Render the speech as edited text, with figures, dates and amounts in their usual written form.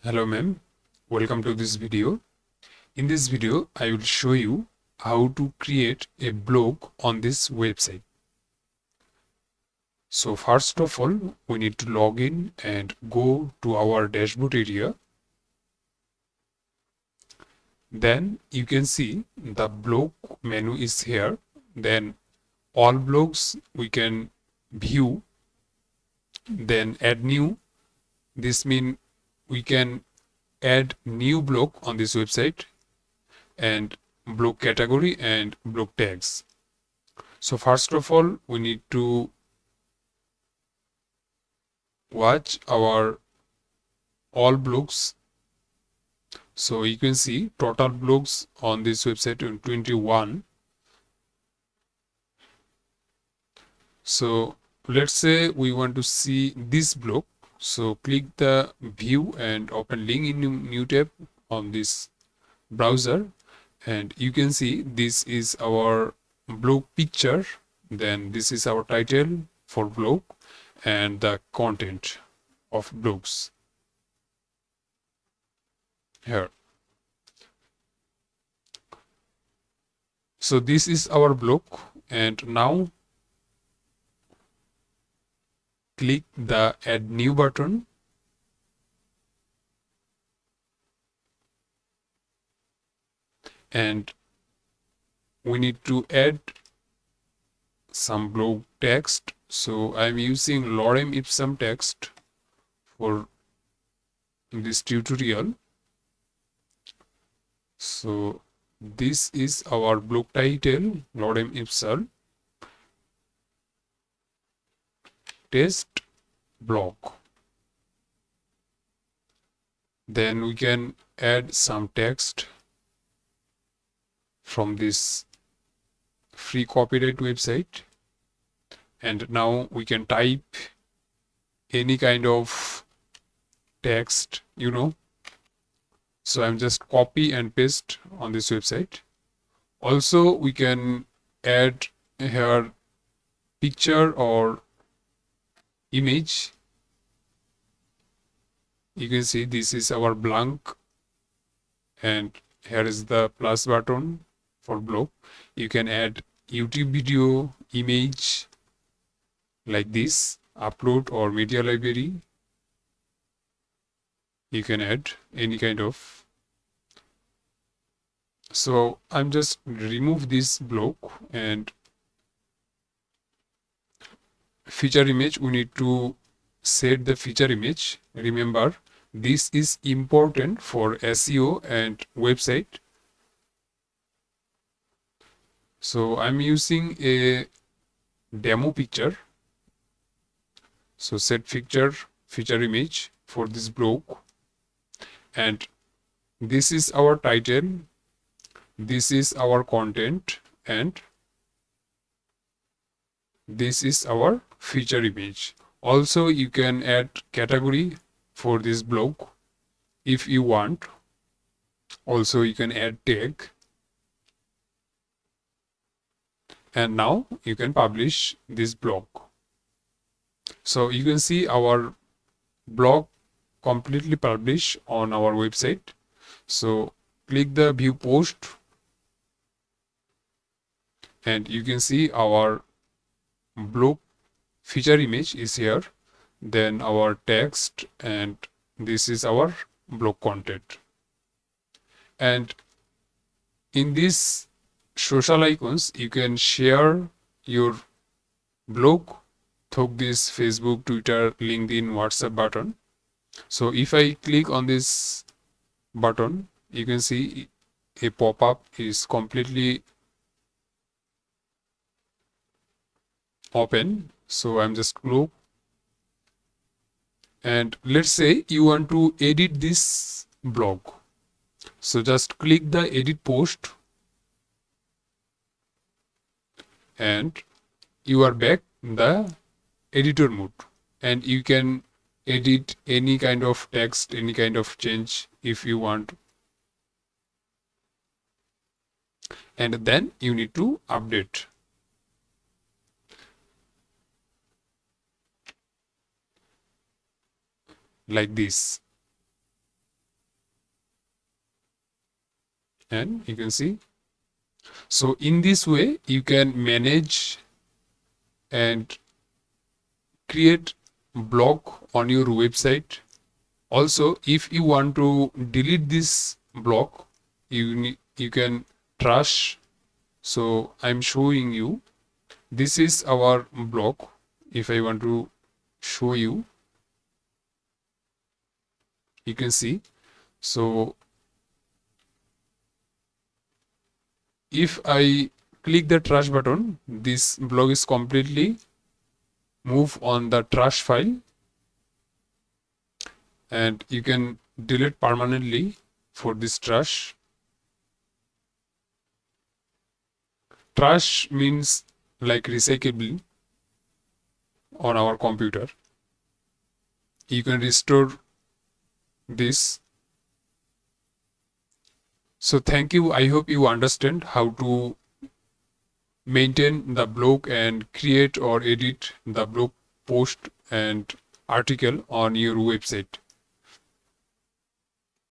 Hello ma'am, welcome to this video. In this video, I will show you how to create a blog on this website. So first of all, we need to log in and go to our dashboard area. Then you can see the blog menu is here. Then all blogs we can view. Then add new. This means we can add new blog on this website and blog category and blog tags. So first of all, we need to watch our all blogs. So you can see total blogs on this website in 21. So let's say we want to see this blog. So click the view and open link in new tab on this browser, and you can see this is our blog picture. Then this is our title for blog and the content of blogs here. So this is our blog, and now click the add new button. And we need to add some blog text. So I'm using lorem ipsum text for this tutorial. So this is our blog title, lorem ipsum test blog. Then we can add some text from this free copyright website, and now we can type any kind of text, so I'm just copy and paste on this website. Also we can add here picture or image. You can see this is our blank, and here is the plus button for blog. You can add YouTube video, image like this, upload or media library. You can add any kind of. So I'm just remove this blog, and feature image, we need to set the feature image. Remember, this is important for SEO and website. So I'm using a demo picture. So set feature image for this blog, and this is our title, this is our content, and this is our feature image. Also you can add category for this blog if you want. Also you can add tag, and now you can publish this blog. So you can see our blog completely published on our website. So click the view post, and you can see our blog feature image is here, then our text, and this is our blog content. And in these social icons you can share your blog through this Facebook, Twitter, LinkedIn, WhatsApp button. So if I click on this button, you can see a pop-up is completely open. So I'm just close, and let's say you want to edit this blog. So just click the edit post, and you are back in the editor mode, and you can edit any kind of text, any kind of change if you want. And then you need to update like this. and you can see. So in this way you can manage and create blog on your website. Also, if you want to delete this blog, you can trash. So I'm showing you, this is our blog. If I want to show you, you can see. So if I click the trash button, this blog is completely move on the trash file, and you can delete permanently for this trash. Trash means like recyclable on our computer. You can restore this. So thank you. I hope you understand how to maintain the blog and create or edit the blog post and article on your website.